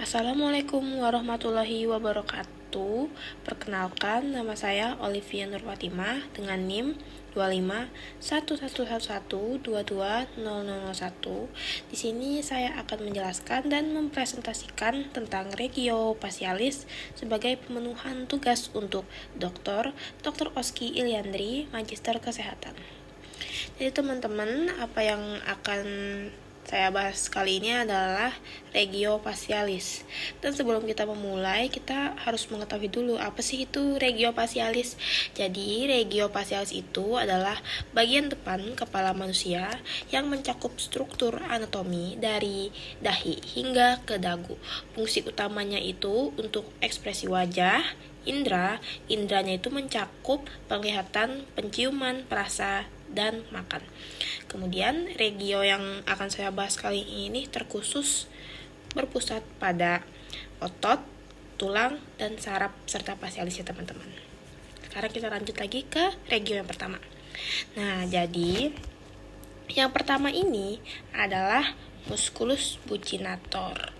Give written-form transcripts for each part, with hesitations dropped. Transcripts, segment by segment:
Assalamualaikum warahmatullahi wabarakatuh. Perkenalkan, nama saya Olivia Nurfatimah dengan NIM 251111222001. Di sini saya akan menjelaskan dan mempresentasikan tentang regio facialis sebagai pemenuhan tugas untuk Dr. Oski Iliandri, Magister Kesehatan. Jadi teman-teman, apa yang akan saya bahas kali ini adalah regio facialis. Dan sebelum kita memulai, kita harus mengetahui dulu apa sih itu regio facialis. Jadi, regio facialis itu adalah bagian depan kepala manusia yang mencakup struktur anatomi dari dahi hingga ke dagu. Fungsi utamanya itu untuk ekspresi wajah, indranya itu mencakup penglihatan, penciuman, perasa, dan makan. Kemudian regio yang akan saya bahas kali ini terkhusus berpusat pada otot, tulang, dan saraf serta facialis ya teman-teman. Sekarang kita lanjut lagi ke regio yang pertama. Nah, jadi yang pertama ini adalah musculus buccinator.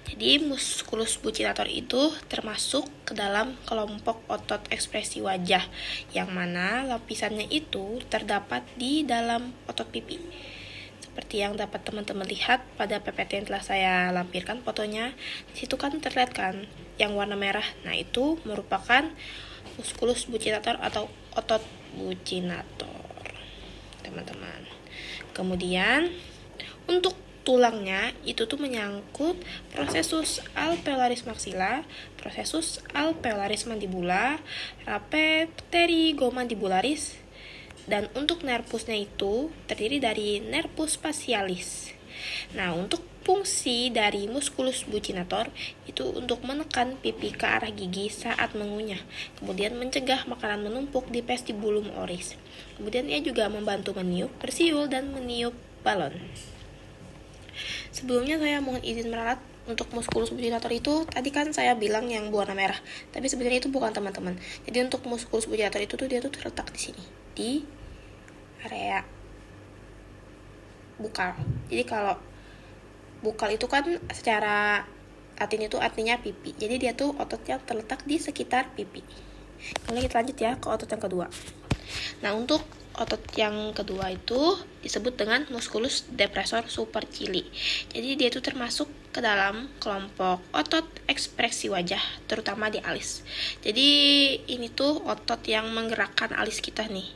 Jadi musculus buccinator itu termasuk ke dalam kelompok otot ekspresi wajah, yang mana lapisannya itu terdapat di dalam otot pipi. Seperti yang dapat teman-teman lihat pada PPT yang telah saya lampirkan fotonya, di situ kan terlihat kan yang warna merah. Nah, itu merupakan musculus buccinator atau otot buccinator, teman-teman. Kemudian untuk tulangnya itu tuh menyangkut prosesus alveolaris maxilla, prosesus alveolaris mandibula, raphe pterygomandibularis, dan untuk nervusnya itu terdiri dari nervus facialis. Nah, untuk fungsi dari musculus buccinator itu untuk menekan pipi ke arah gigi saat mengunyah, kemudian mencegah makanan menumpuk di vestibulum oris. Kemudian ia juga membantu meniup, bersiul, dan meniup balon. Sebelumnya saya mohon izin meralat untuk musculus buccinator itu tadi kan saya bilang yang berwarna merah, tapi sebenarnya itu bukan teman-teman. Jadi untuk musculus buccinator itu tuh dia tuh terletak di sini, di area bukal. Jadi kalau bukal itu kan secara latin itu artinya pipi. Jadi dia tuh otot yang terletak di sekitar pipi. Kemudian kita lanjut ya ke otot yang kedua. Nah, untuk otot yang kedua itu disebut dengan musculus depressor supercilii. Jadi dia itu termasuk ke dalam kelompok otot ekspresi wajah, terutama di alis. Jadi ini tuh otot yang menggerakkan alis kita nih.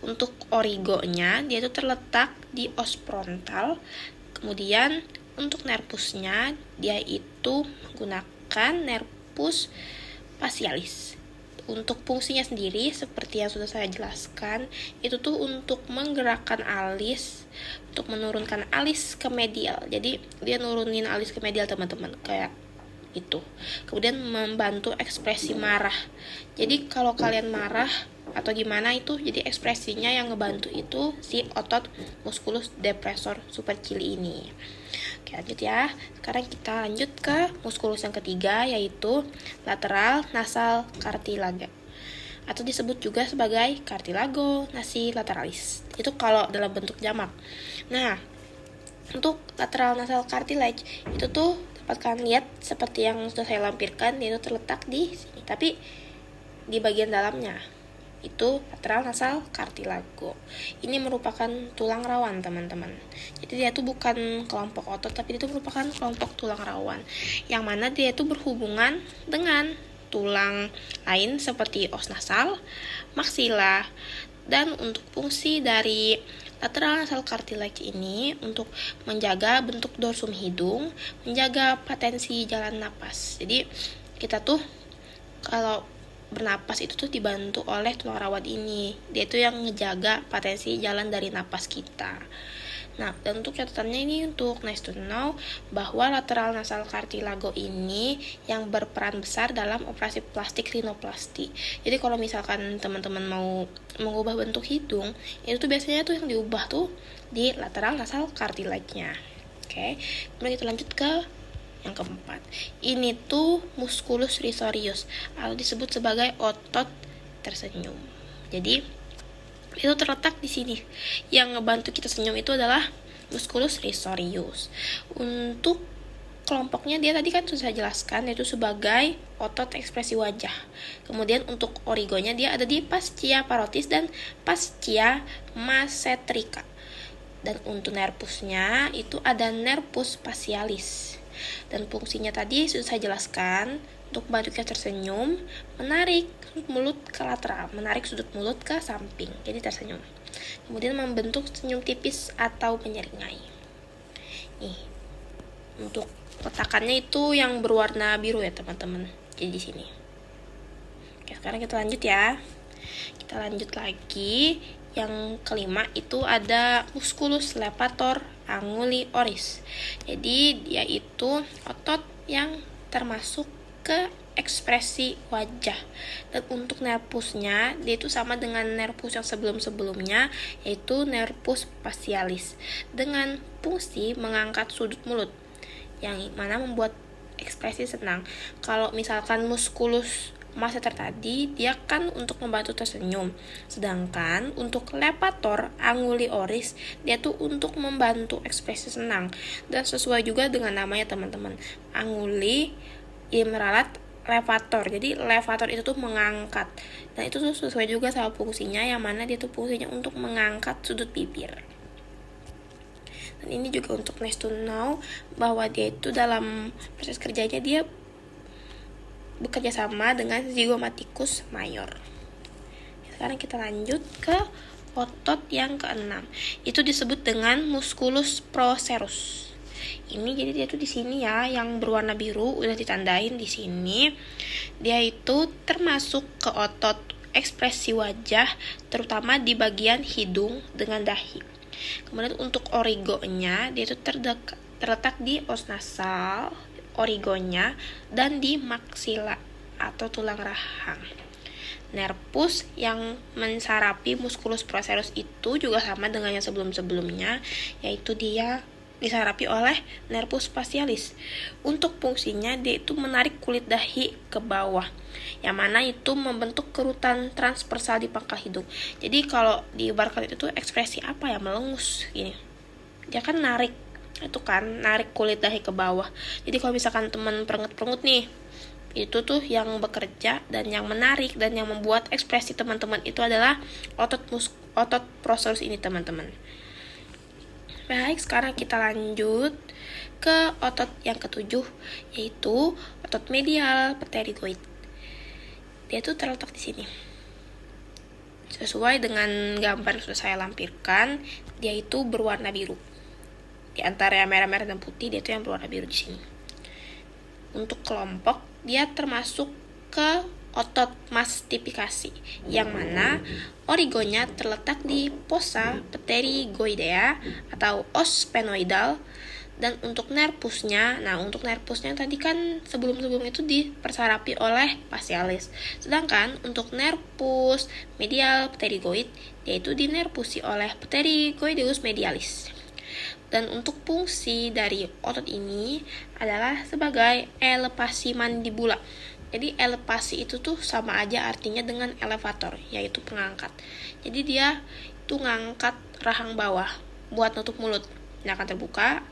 Untuk origonya dia itu terletak di os frontal. Kemudian untuk nervusnya dia itu menggunakan nervus facialis. Untuk fungsinya sendiri seperti yang sudah saya jelaskan, itu tuh untuk menggerakkan alis, untuk menurunkan alis ke medial. Jadi dia nurunin alis ke medial teman-teman, kayak itu. Kemudian membantu ekspresi marah. Jadi kalau kalian marah atau gimana itu, jadi ekspresinya yang ngebantu itu si otot musculus depressor supercilii ini. Oke, lanjut ya. Sekarang kita lanjut ke musculus yang ketiga, yaitu lateral nasal cartilage, atau disebut juga sebagai cartilago nasi lateralis. Itu kalau dalam bentuk jamak. Nah, untuk lateral nasal cartilage itu tuh dapat kalian lihat seperti yang sudah saya lampirkan, itu terletak di sini, tapi di bagian dalamnya itu lateral nasal cartilago. Ini merupakan tulang rawan, teman-teman. Jadi dia itu bukan kelompok otot, tapi itu merupakan kelompok tulang rawan, yang mana dia itu berhubungan dengan tulang lain seperti os nasal, maksila. Dan untuk fungsi dari lateral nasal cartilage ini untuk menjaga bentuk dorsum hidung, menjaga patensi jalan napas. Jadi kita tuh kalau bernapas itu tuh dibantu oleh tulang rawan ini. Dia itu yang ngejaga patensi jalan dari napas kita. Nah, dan untuk catatannya ini untuk nice to know bahwa lateral nasal cartilago ini yang berperan besar dalam operasi plastik rinoplasti. Jadi kalau misalkan teman-teman mau mengubah bentuk hidung, itu tuh biasanya tuh yang diubah tuh di lateral nasal cartilage-nya. Oke. Kemudian kita lanjut ke yang keempat. Ini tuh musculus risorius atau disebut sebagai otot tersenyum. Jadi itu terletak di sini. Yang ngebantu kita senyum itu adalah musculus risorius. Untuk kelompoknya dia tadi kan sudah jelaskan, yaitu sebagai otot ekspresi wajah. Kemudian untuk origonya dia ada di fascia parotis dan fascia masseterica. Dan untuk nervusnya itu ada nervus facialis. Dan fungsinya tadi sudah saya jelaskan, untuk membantu kita tersenyum, menarik sudut mulut ke lateral, menarik sudut mulut ke samping, jadi tersenyum. Kemudian membentuk senyum tipis atau menyeringai. Nih, untuk letakannya itu yang berwarna biru ya teman-teman. Jadi di sini. Oke, sekarang kita lanjut ya. Kita lanjut lagi. Yang kelima itu ada musculus levator anguli oris. Jadi dia itu otot yang termasuk ke ekspresi wajah. Dan untuk nervusnya dia itu sama dengan nervus yang sebelum-sebelumnya, yaitu nervus facialis, dengan fungsi mengangkat sudut mulut, yang mana membuat ekspresi senang. Kalau misalkan musculus masseter tadi dia kan untuk membantu tersenyum, sedangkan untuk levator anguli oris dia tuh untuk membantu ekspresi senang. Dan sesuai juga dengan namanya teman-teman, anguli imeralat levator. Jadi levator itu tuh mengangkat, dan itu tuh sesuai juga sama fungsinya, yang mana dia tuh fungsinya untuk mengangkat sudut bibir. Dan ini juga untuk nice to know bahwa dia itu dalam proses kerjanya dia bekerja sama dengan zygomaticus mayor. Sekarang kita lanjut ke otot yang keenam. Itu disebut dengan musculus procerus. Ini jadi dia tuh di sini ya, yang berwarna biru udah ditandain di sini. Dia itu termasuk ke otot ekspresi wajah, terutama di bagian hidung dengan dahi. Kemudian untuk origonya dia itu terletak di os nasal, origonya, dan di maksila atau tulang rahang. Nervus yang mensarapi musculus procerus itu juga sama dengan yang sebelum-sebelumnya, yaitu dia disarapi oleh nervus facialis. Untuk fungsinya dia itu menarik kulit dahi ke bawah, yang mana itu membentuk kerutan transversal di pangkal hidung. Jadi kalau diibaratkan itu ekspresi apa ya, melengus gini. Dia kan narik, itu kan narik kulit dahi ke bawah. Jadi kalau misalkan teman perengut-perengut nih, itu tuh yang bekerja dan yang menarik dan yang membuat ekspresi teman-teman itu adalah otot procerus ini teman-teman. Baik, sekarang kita lanjut ke otot yang ketujuh, yaitu otot medial pterygoid. Dia tuh terletak di sini. Sesuai dengan gambar yang sudah saya lampirkan, dia itu berwarna biru. Di antara yang merah-merah dan putih, dia itu yang berwarna biru di sini. Untuk kelompok, dia termasuk ke otot mastifikasi, yang mana origonya terletak di fossa pterygoidea atau os sphenoidal. Dan untuk nervusnya, tadi kan sebelum itu dipersarapi oleh facialis. Sedangkan untuk nervus medial pterygoid, yaitu dinervusi oleh pterygoideus medialis. Dan untuk fungsi dari otot ini adalah sebagai elepasi mandibula. Jadi elepasi itu tuh sama aja artinya dengan elevator, yaitu pengangkat. Jadi dia itu ngangkat rahang bawah buat nutup mulut. Ini akan terbuka,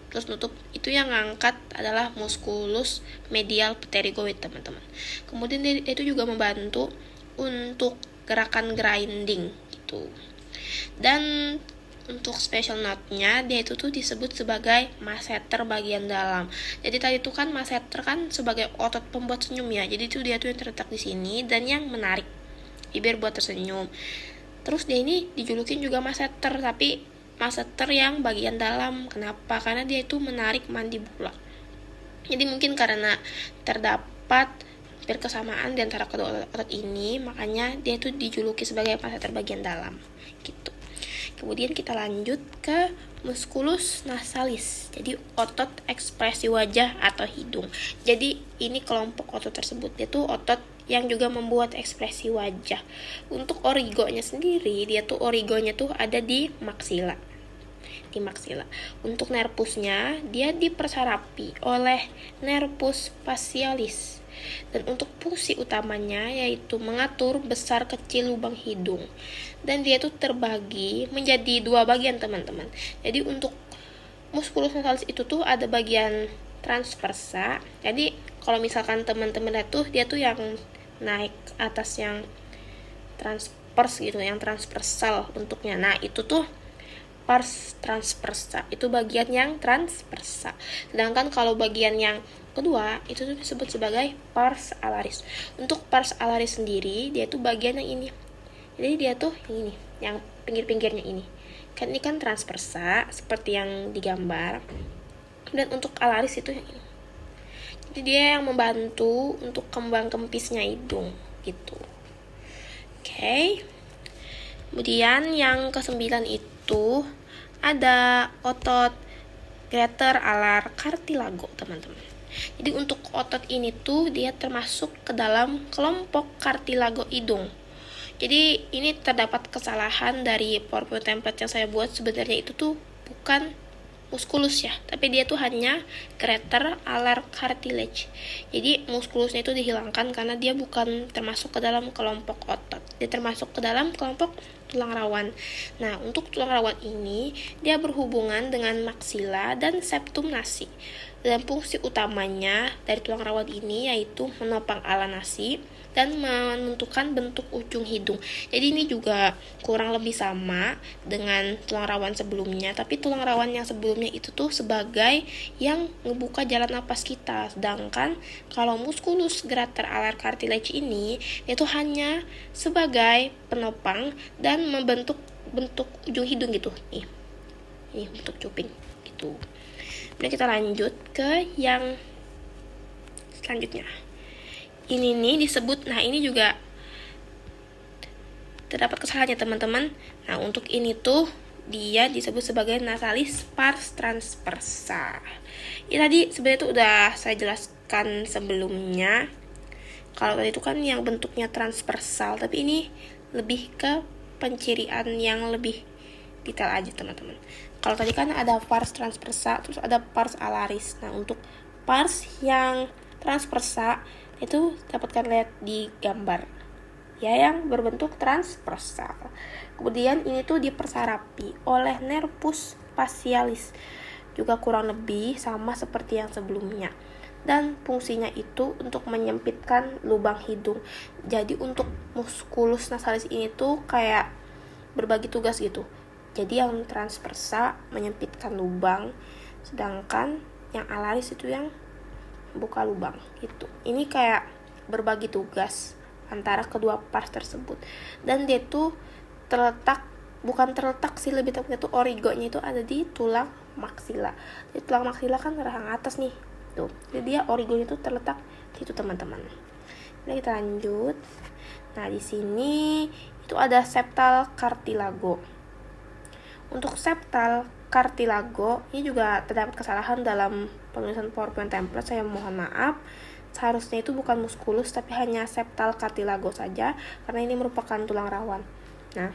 terus nutup. Itu yang ngangkat adalah musculus medial pterygoid teman-teman. Kemudian dia itu juga membantu untuk gerakan grinding gitu. Dan untuk special note-nya, dia itu tuh disebut sebagai masseter bagian dalam. Jadi tadi itu kan masseter kan sebagai otot pembuat senyum ya. Jadi itu dia tuh yang terletak di sini dan yang menarik bibir buat tersenyum. Terus dia ini dijulukin juga masseter, tapi masseter yang bagian dalam. Kenapa? Karena dia itu menarik mandibula. Jadi mungkin karena terdapat hampir kesamaan di antara kedua otot ini, makanya dia itu dijuluki sebagai masseter bagian dalam gitu. Kemudian kita lanjut ke musculus nasalis. Jadi otot ekspresi wajah atau hidung. Jadi ini kelompok otot tersebut, yaitu otot yang juga membuat ekspresi wajah. Untuk origonya sendiri, dia tuh origonya tuh ada di maksila. Untuk nervusnya, dia dipersarapi oleh nervus facialis. Dan untuk fungsi utamanya yaitu mengatur besar kecil lubang hidung. Dan dia itu terbagi menjadi dua bagian teman-teman. Jadi untuk musculus nasalis itu tuh ada bagian transversa. Jadi kalau misalkan teman-teman lihat tuh, dia tuh yang naik atas yang transverse gitu, yang transversal bentuknya. Nah itu tuh pars transversa, itu bagian yang transversa. Sedangkan kalau bagian yang kedua itu tuh disebut sebagai pars alaris. Untuk pars alaris sendiri, dia tuh bagian yang ini. Jadi dia tuh yang ini, yang pinggir-pinggirnya ini. Kan ini kan transversa seperti yang digambar. Dan untuk alaris itu yang ini. Jadi dia yang membantu untuk kembang kempisnya hidung gitu. Oke. Kemudian yang ke-9 itu ada otot greater alar cartilago, teman-teman. Jadi untuk otot ini tuh dia termasuk ke dalam kelompok cartilago hidung. Jadi ini terdapat kesalahan dari PowerPoint template yang saya buat. Sebenarnya itu tuh bukan musculus ya, tapi dia tuh hanya greater alar cartilage. Jadi musculusnya itu dihilangkan karena dia bukan termasuk ke dalam kelompok otot, dia termasuk ke dalam kelompok tulang rawan. Nah untuk tulang rawan ini dia berhubungan dengan maksila dan septum nasi, dan fungsi utamanya dari tulang rawan ini yaitu menopang ala nasi dan menentukan bentuk ujung hidung. Jadi ini juga kurang lebih sama dengan tulang rawan sebelumnya, tapi tulang rawan yang sebelumnya itu tuh sebagai yang ngebuka jalan napas kita. Sedangkan kalau musculus greater alar cartilage ini itu hanya sebagai penopang dan membentuk bentuk ujung hidung gitu. Nih. Ini bentuk cuping gitu. Kemudian kita lanjut ke yang selanjutnya. Ini nih disebut, nah ini juga terdapat kesalahannya teman-teman. Nah untuk ini tuh dia disebut sebagai nasalis pars transversa. Ya tadi sebenarnya itu udah saya jelaskan sebelumnya. Kalau tadi itu kan yang bentuknya transversal, tapi ini lebih ke pencirian yang lebih detail aja teman-teman. Kalau tadi kan ada pars transversa, terus ada pars alaris. Nah untuk pars yang transversa itu dapatkan lihat di gambar ya, yang berbentuk transversal. Kemudian ini tuh dipersarapi oleh nervus facialis, juga kurang lebih sama seperti yang sebelumnya, dan fungsinya itu untuk menyempitkan lubang hidung. Jadi untuk musculus nasalis ini tuh kayak berbagi tugas gitu. Jadi yang transversa menyempitkan lubang, sedangkan yang alaris itu yang buka lubang gitu. Ini kayak berbagi tugas antara kedua pars tersebut, dan dia tuh bukan terletak sih, lebih tepatnya tuh origonya itu ada di tulang maksila. Di tulang maksila kan rahang atas nih tuh, jadi dia origonya itu terletak di situ teman-teman. Nah kita lanjut. Nah di sini itu ada septal cartilago. Untuk septal cartilago ini juga terdapat kesalahan dalam penulisan PowerPoint template, saya mohon maaf. Seharusnya itu bukan musculus tapi hanya septal cartilago saja, karena ini merupakan tulang rawan. Nah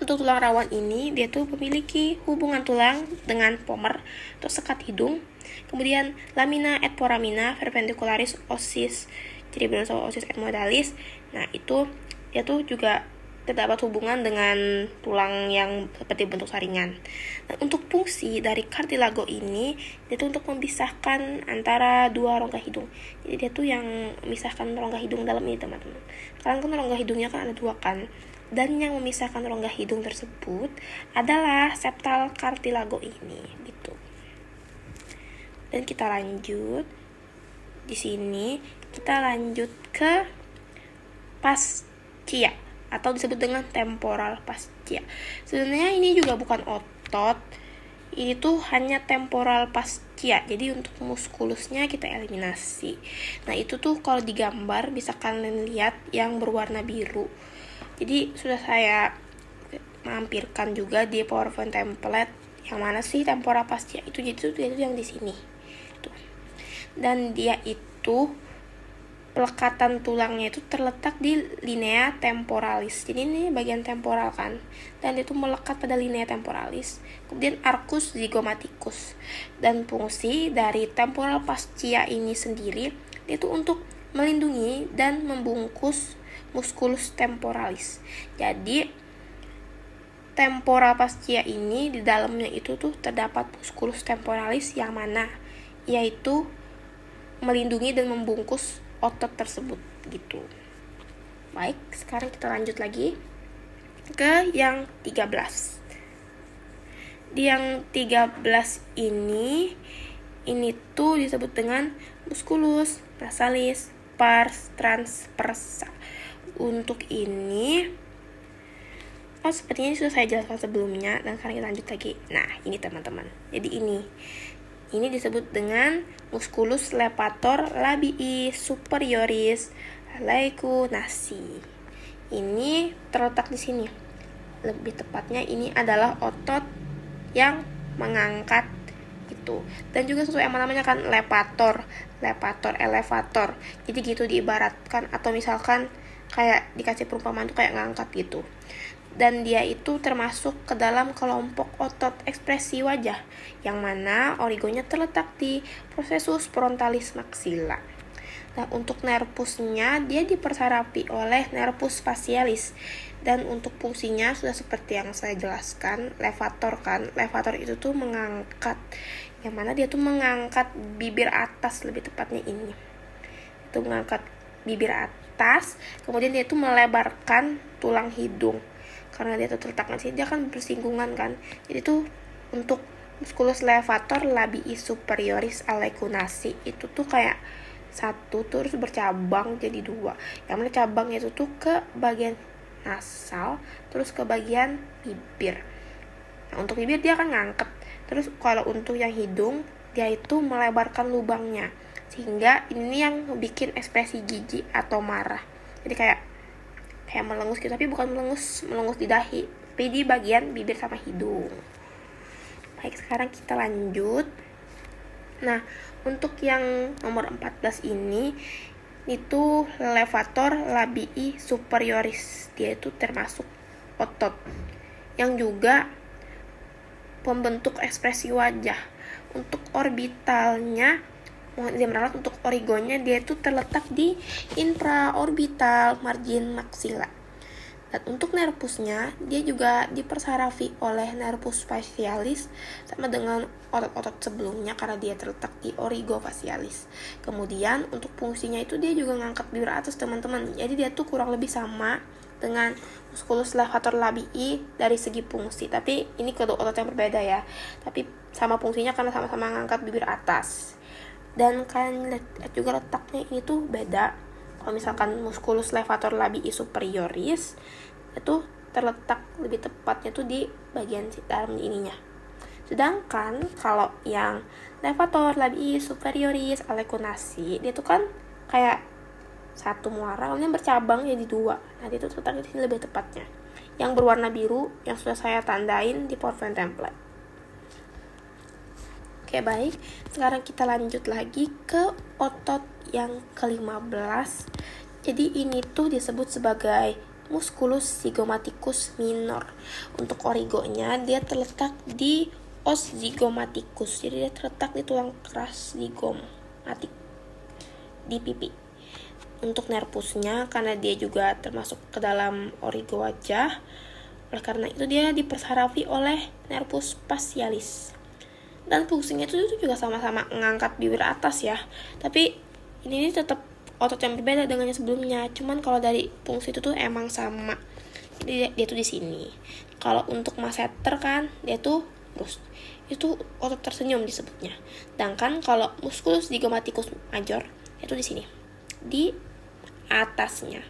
untuk tulang rawan ini dia tuh memiliki hubungan tulang dengan pomer atau sekat hidung, kemudian lamina et foramina perpendicularis ossis cerebrus ossis et modalis. Nah itu dia tuh juga terdapat hubungan dengan tulang yang seperti bentuk saringan. Dan untuk fungsi dari cartilago ini, dia tuh untuk memisahkan antara dua rongga hidung. Jadi dia tuh yang memisahkan rongga hidung dalam ini teman-teman. Karena kan rongga hidungnya kan ada dua kan. Dan yang memisahkan rongga hidung tersebut adalah septal cartilago ini gitu. Dan kita lanjut. Di sini kita lanjut ke fascia atau disebut dengan temporal fascia. Sebenarnya ini juga bukan otot, ini tuh hanya temporal fascia. Jadi untuk muskulusnya kita eliminasi. Nah itu tuh kalau digambar bisa kalian lihat yang berwarna biru. Jadi sudah saya mampirkan juga di PowerPoint template yang mana sih temporal fascia itu. Jadi itu yang di sini tuh. Dan dia itu pelekatan tulangnya itu terletak di linea temporalis. Jadi ini bagian temporal kan, dan itu melekat pada linea temporalis. Kemudian arcus zygomaticus. Dan fungsi dari temporal fascia ini sendiri itu untuk melindungi dan membungkus musculus temporalis. Jadi temporal fascia ini di dalamnya itu tuh terdapat musculus temporalis yang mana yaitu melindungi dan membungkus otot tersebut gitu. Baik, sekarang kita lanjut lagi ke yang 13. Di yang 13 ini tuh disebut dengan musculus nasalis pars transversa. Untuk ini sepertinya sudah saya jelaskan sebelumnya, dan sekarang kita lanjut lagi. Nah, ini teman-teman. Jadi ini disebut dengan musculus levator labii superioris laecunasi. Ini terletak di sini. Lebih tepatnya ini adalah otot yang mengangkat gitu. Dan juga sesuai sama namanya kan, levator, elevator. Jadi gitu diibaratkan, atau misalkan kayak dikasih perumpamaan tuh kayak ngangkat gitu. Dan dia itu termasuk ke dalam kelompok otot ekspresi wajah, yang mana origonya terletak di processus frontalis maxilla. Nah, untuk nervusnya dia dipersarapi oleh nervus facialis. Dan untuk fungsinya sudah seperti yang saya jelaskan, levator kan. Levator itu tuh mengangkat, yang mana dia tuh mengangkat bibir atas, lebih tepatnya ini. Itu mengangkat bibir atas, kemudian dia tuh melebarkan tulang hidung. Karena dia tuh terletak di sini, dia kan bersinggungan kan. Jadi tuh untuk musculus levator labii superioris laecunasi itu tuh kayak satu terus bercabang jadi dua. Yang mana cabangnya itu tuh ke bagian nasal, terus ke bagian bibir. Nah, untuk bibir dia akan ngangkat. Terus kalau untuk yang hidung, dia itu melebarkan lubangnya, sehingga ini yang bikin ekspresi jijik atau marah. Jadi kayak melengus gitu, tapi bukan melengus di dahi, tapi di bagian bibir sama hidung. Baik, sekarang kita lanjut. Nah, untuk yang nomor 14 ini itu levator labii superioris. Dia itu termasuk otot yang juga pembentuk ekspresi wajah. Untuk orbitalnya, dia meralat untuk origonya, dia itu terletak di infraorbital margin maxilla. Dan untuk nervusnya, dia juga dipersarafi oleh nervus facialis sama dengan otot-otot sebelumnya karena dia terletak di origo facialis. Kemudian untuk fungsinya itu dia juga ngangkat bibir atas, teman-teman. Jadi dia tuh kurang lebih sama dengan musculus levator labii dari segi fungsi. Tapi ini kedua otot yang berbeda ya. Tapi sama fungsinya karena sama-sama ngangkat bibir atas. Dan kalian lihat juga letaknya ini tuh beda. Kalau misalkan musculus levator labii superioris itu terletak lebih tepatnya tuh di bagian dalam ininya. Sedangkan kalau yang levator labii superioris laecunasi, dia tuh kan kayak satu muara, kemudian bercabang jadi dua. Nah, dia tuh terletak di sini lebih tepatnya, yang berwarna biru yang sudah saya tandain di PowerPoint template. Oke, baik. Sekarang kita lanjut lagi ke otot yang ke-15. Jadi ini tuh disebut sebagai musculus zygomaticus minor. Untuk origonya dia terletak di os zygomaticus. Jadi dia terletak di tulang keras zygomatic di pipi. Untuk nervusnya, karena dia juga termasuk ke dalam origo wajah, oleh karena itu dia dipersarafi oleh nervus facialis. Dan fungsinya itu juga sama-sama mengangkat bibir atas ya. Tapi ini tetap otot yang berbeda dengan yang sebelumnya. Cuman kalau dari fungsi itu tuh emang sama. Jadi dia tuh di sini. Kalau untuk masseter kan dia tuh terus itu otot tersenyum disebutnya. Sedangkan kalau musculus zygomaticus major itu di sini, di atasnya.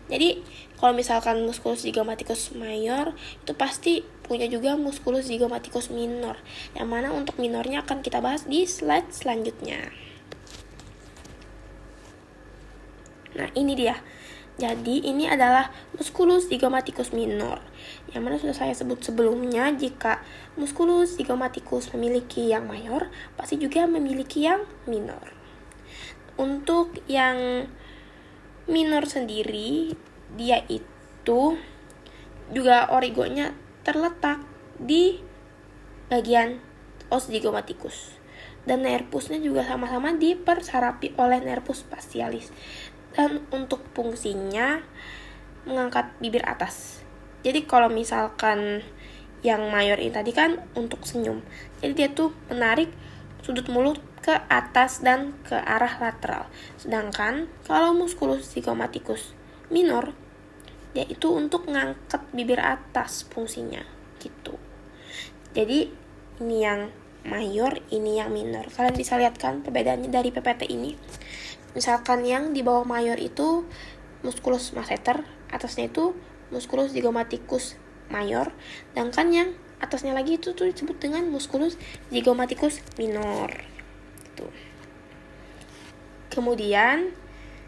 Jadi kalau misalkan musculus zygomaticus mayor itu pasti punya juga musculus zygomaticus minor, yang mana untuk minornya akan kita bahas di slide selanjutnya. Nah, ini dia. Jadi ini adalah musculus zygomaticus minor, yang mana sudah saya sebut sebelumnya, jika musculus zygomaticus memiliki yang mayor, pasti juga memiliki yang minor. Untuk yang minor sendiri, dia itu juga origonya terletak di bagian os zygomaticus. Dan nervusnya juga sama-sama dipersarapi oleh nervus facialis. Dan untuk fungsinya mengangkat bibir atas. Jadi kalau misalkan yang mayor ini tadi kan untuk senyum. Jadi dia tuh menarik sudut mulut ke atas dan ke arah lateral. Sedangkan kalau musculus zygomaticus minor, yaitu untuk ngangkat bibir atas fungsinya gitu. Jadi ini yang mayor, ini yang minor. Kalian bisa lihat kan perbedaannya dari PPT ini. Misalkan yang di bawah mayor itu musculus masseter, atasnya itu musculus zygomaticus mayor, sedangkan yang atasnya lagi itu tuh disebut dengan musculus zygomaticus minor. Tuh. Kemudian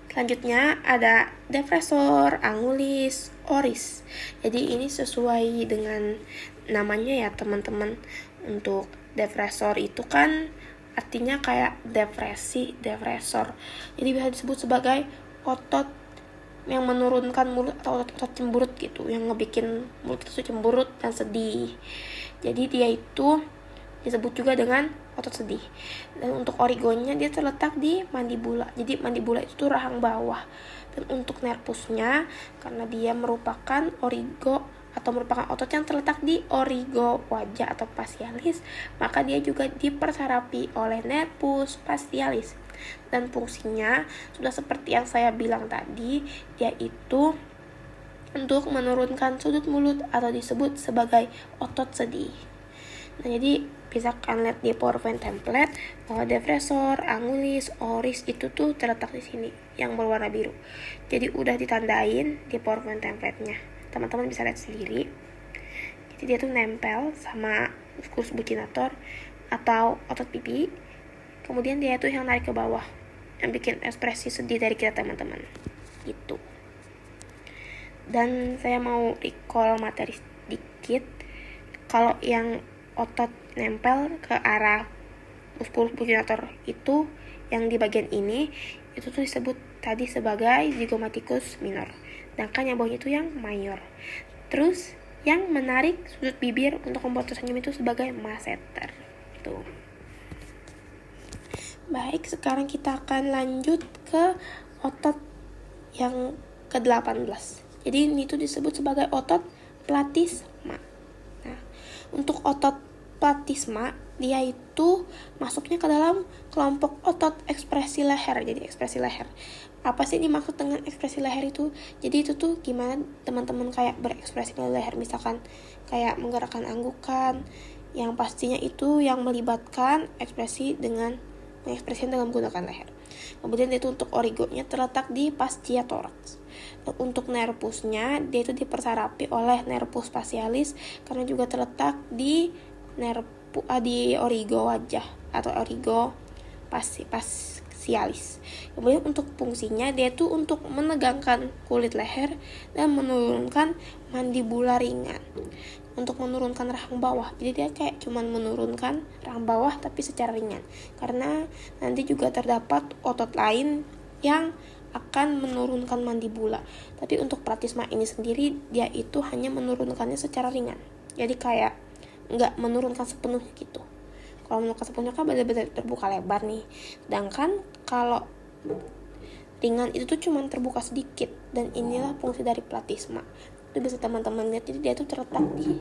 selanjutnya ada depressor, angulis, oris. Jadi ini sesuai dengan namanya ya teman-teman. Untuk depressor itu kan artinya kayak depresi, depressor. Jadi bisa disebut sebagai otot yang menurunkan mulut atau otot cemburut gitu, yang ngebikin mulut itu cemburut dan sedih. Jadi dia itu disebut juga dengan otot sedih. Dan untuk origonya dia terletak di mandibula. Jadi mandibula itu rahang bawah. Dan untuk nervusnya, karena dia merupakan origo atau merupakan otot yang terletak di origo wajah atau facialis, maka dia juga dipersarapi oleh nervus facialis. Dan fungsinya sudah seperti yang saya bilang tadi, yaitu untuk menurunkan sudut mulut atau disebut sebagai otot sedih. Nah, jadi bisa kalian lihat di PowerPoint template bahwa depressor, angulis, oris itu tuh terletak di sini yang berwarna biru. Jadi udah ditandain di PowerPoint template-nya. Teman-teman bisa lihat sendiri. Jadi dia tuh nempel sama musculus buccinator atau otot pipi. Kemudian dia tuh yang narik ke bawah, yang bikin ekspresi sedih dari kita teman-teman. Gitu. Dan saya mau recall materi sedikit. Kalau yang otot nempel ke arah musculus buccinator itu yang di bagian ini itu tuh disebut tadi sebagai zygomaticus minor. Sedangkan yang bawahnya itu yang mayor. Terus yang menarik sudut bibir untuk membuat tersenyum itu sebagai masseter. Tuh. Baik, sekarang kita akan lanjut ke otot yang ke-18. Jadi ini tuh disebut sebagai otot platysma. Nah, untuk otot platysma, dia itu masuknya ke dalam kelompok otot ekspresi leher. Jadi ekspresi leher. Apa sih dimaksud dengan ekspresi leher itu? Jadi itu tuh gimana teman-teman kayak berekspresi melalui leher. Misalkan kayak menggerakkan anggukan, yang pastinya itu yang melibatkan ekspresi dengan mengekspresikan dengan menggunakan leher. Kemudian dia itu untuk origonya terletak di fascia thorax. Dan untuk nervusnya dia itu dipersarapi oleh nervus facialis karena juga terletak di origo wajah atau origo facialis. Kemudian untuk fungsinya dia itu untuk menegangkan kulit leher dan menurunkan mandibula ringan. Untuk menurunkan rahang bawah, jadi dia kayak cuman menurunkan rahang bawah tapi secara ringan, karena nanti juga terdapat otot lain yang akan menurunkan mandibula. Tapi untuk platysma ini sendiri dia itu hanya menurunkannya secara ringan, jadi kayak nggak menurunkan sepenuhnya gitu. Kalau menurunkan sepenuhnya kan benar-benar terbuka lebar nih, sedangkan kalau ringan itu tuh cuman terbuka sedikit. Dan inilah fungsi dari platysma. Itu bisa teman-teman lihat, jadi dia tuh terletak di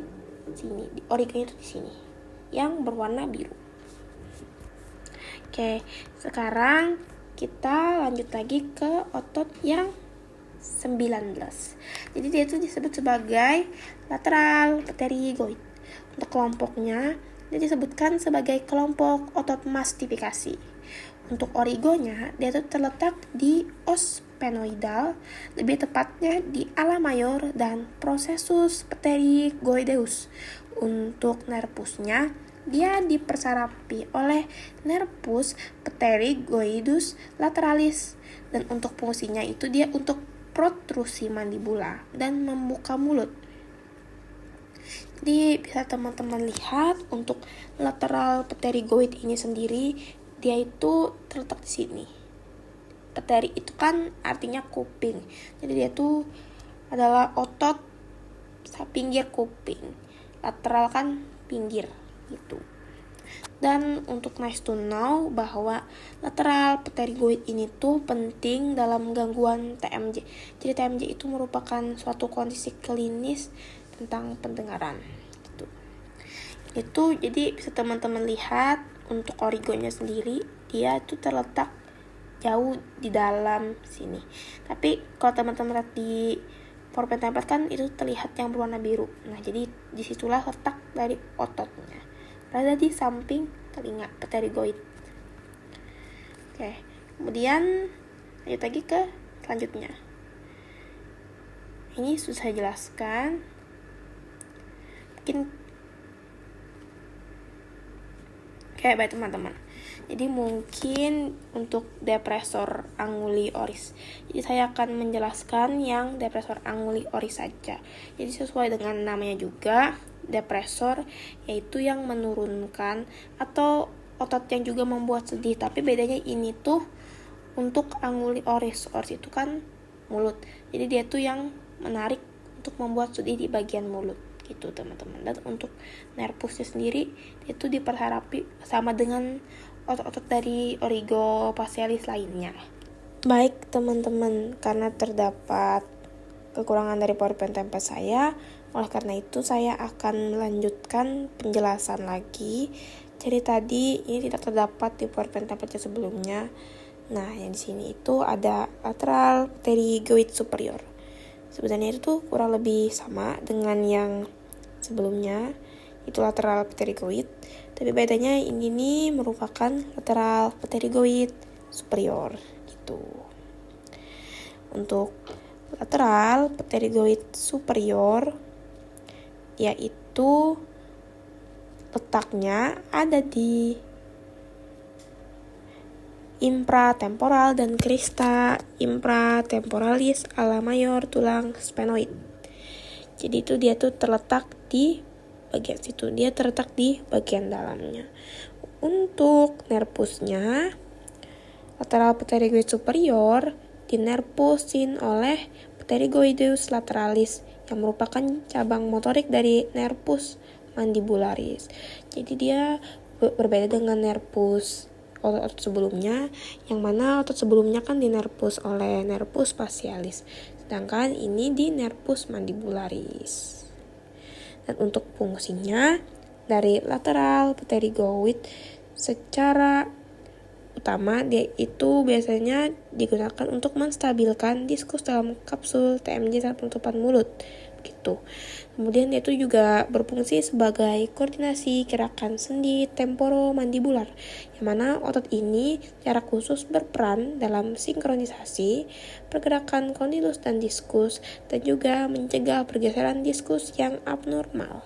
sini, di origonya itu di sini, yang berwarna biru. Oke, sekarang kita lanjut lagi ke otot yang 19. Jadi dia itu disebut sebagai lateral pterygoid. Untuk kelompoknya dia disebutkan sebagai kelompok otot mastifikasi. Untuk origonya dia itu terletak di os sphenoidal, lebih tepatnya di ala mayor dan processus pterygoideus. Untuk nervusnya dia dipersarapi oleh nervus pterygoidus lateralis, dan untuk fungsinya itu dia untuk protrusi mandibula dan membuka mulut. Jadi bisa teman-teman lihat untuk lateral pterygoid ini sendiri dia itu terletak di sini. Pteri itu kan artinya kuping. Jadi dia tuh adalah otot pinggir kuping. Lateral kan pinggir gitu. Dan untuk nice to know bahwa lateral pterygoid ini tuh penting dalam gangguan TMJ. Jadi TMJ itu merupakan suatu kondisi klinis tentang pendengaran gitu. Itu jadi bisa teman-teman lihat untuk origonya sendiri dia itu terletak jauh di dalam sini. Tapi kalau teman-teman lihat di PowerPoint template kan itu terlihat yang berwarna biru. Nah, jadi disitulah letak dari ototnya. Berada di samping telinga pterygoid. Oke, kemudian lanjut lagi ke selanjutnya. Ini susah jelaskan. Baik teman-teman. Jadi mungkin untuk depresor anguli oris. Jadi saya akan menjelaskan yang depresor anguli oris saja. Jadi sesuai dengan namanya juga, depresor yaitu yang menurunkan atau otot yang juga membuat sedih. Tapi bedanya ini tuh untuk anguli oris. Oris itu kan mulut. Jadi dia tuh yang menarik untuk membuat sedih di bagian mulut gitu teman-teman. Dan untuk nervusnya sendiri itu diperharapi sama dengan otot-otot dari origo facialis lainnya. Baik teman-teman, karena terdapat kekurangan dari PowerPoint template saya, oleh karena itu saya akan melanjutkan penjelasan lagi. Jadi tadi ini tidak terdapat di PowerPoint template sebelumnya. Nah, yang di sini itu ada lateral pterygoid superior. Sebenarnya itu tuh kurang lebih sama dengan yang sebelumnya, itu lateral pterygoid. Tapi bedanya ini nih merupakan lateral pterygoid superior gitu. Untuk lateral pterygoid superior yaitu letaknya ada di infratemporal dan crista infratemporalis ala mayor tulang sphenoid. Jadi itu dia tuh terletak di bagian situ, dia terletak di bagian dalamnya. Untuk nervusnya, lateral pterygoid superior dinervusin oleh pterygoideus lateralis yang merupakan cabang motorik dari nervus mandibularis. Jadi dia berbeda dengan nervus otot sebelumnya, yang mana otot sebelumnya kan dinervus oleh nervus facialis, sedangkan ini di nervus mandibularis. Dan untuk fungsinya dari lateral pterygoid secara utama dia itu biasanya digunakan untuk menstabilkan diskus dalam kapsul TMJ saat penutupan mulut gitu. Kemudian dia itu juga berfungsi sebagai koordinasi gerakan sendi temporomandibular, yang mana otot ini secara khusus berperan dalam sinkronisasi pergerakan kondilus dan diskus, dan juga mencegah pergeseran diskus yang abnormal.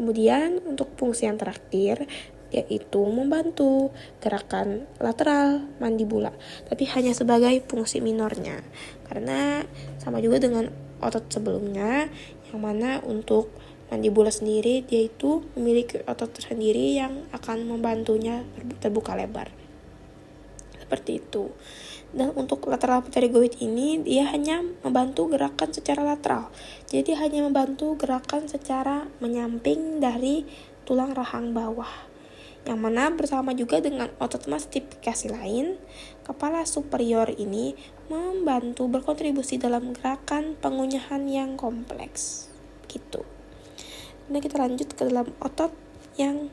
Kemudian untuk fungsi yang terakhir yaitu membantu gerakan lateral mandibula, tapi hanya sebagai fungsi minornya, karena sama juga dengan otot sebelumnya, yang mana untuk mandibula sendiri dia itu memiliki otot tersendiri yang akan membantunya terbuka lebar. Seperti itu. Dan untuk lateral pterygoid ini dia hanya membantu gerakan secara lateral. Jadi hanya membantu gerakan secara menyamping dari tulang rahang bawah. Yang mana bersama juga dengan otot mastifikasi lain, kepala superior ini membantu berkontribusi dalam gerakan pengunyahan yang kompleks. Gitu. Nah, kita lanjut ke dalam otot yang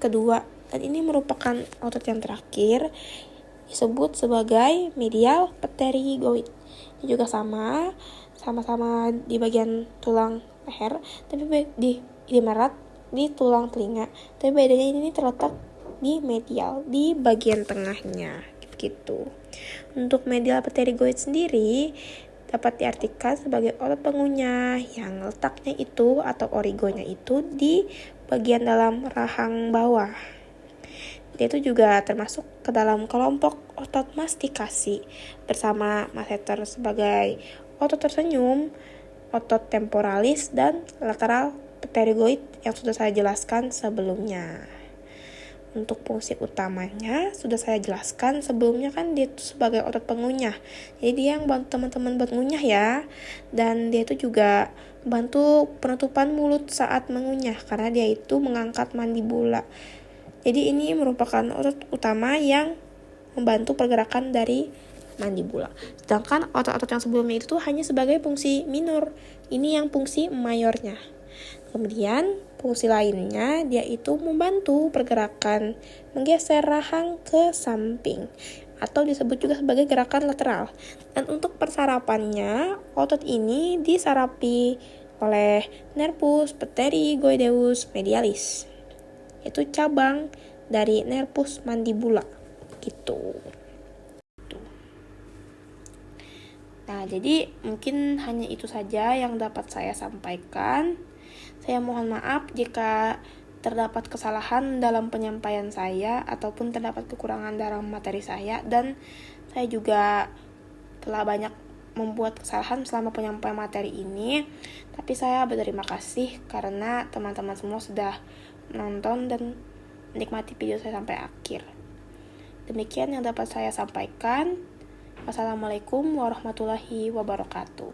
kedua, dan ini merupakan otot yang terakhir, disebut sebagai medial pterygoid. Ini juga sama-sama di bagian tulang leher, tapi di merat di tulang telinga, tapi bedanya ini terletak di medial, di bagian tengahnya gitu. Untuk medial pterygoid sendiri dapat diartikan sebagai otot pengunyah yang letaknya itu atau origonya itu di bagian dalam rahang bawah. Dia itu juga termasuk ke dalam kelompok otot mastikasi bersama masseter sebagai otot tersenyum, otot temporalis, dan lateral pterygoid yang sudah saya jelaskan sebelumnya. Untuk fungsi utamanya sudah saya jelaskan sebelumnya, kan dia itu sebagai otot pengunyah. Jadi dia yang bantu teman-teman buat ngunyah ya. Dan dia itu juga bantu penutupan mulut saat mengunyah karena dia itu mengangkat mandibula. Jadi ini merupakan otot utama yang membantu pergerakan dari mandibula. Sedangkan otot-otot yang sebelumnya itu tuh hanya sebagai fungsi minor. Ini yang fungsi mayornya. Kemudian fungsi lainnya dia itu membantu pergerakan menggeser rahang ke samping atau disebut juga sebagai gerakan lateral. Dan untuk persarapannya, otot ini disarapi oleh nervus pterygoideus medialis. Itu cabang dari nervus mandibula gitu. Nah, jadi mungkin hanya itu saja yang dapat saya sampaikan. Saya mohon maaf jika terdapat kesalahan dalam penyampaian saya ataupun terdapat kekurangan dalam materi saya, dan saya juga telah banyak membuat kesalahan selama penyampaian materi ini. Tapi saya berterima kasih karena teman-teman semua sudah menonton dan menikmati video saya sampai akhir. Demikian yang dapat saya sampaikan. Wassalamualaikum warahmatullahi wabarakatuh.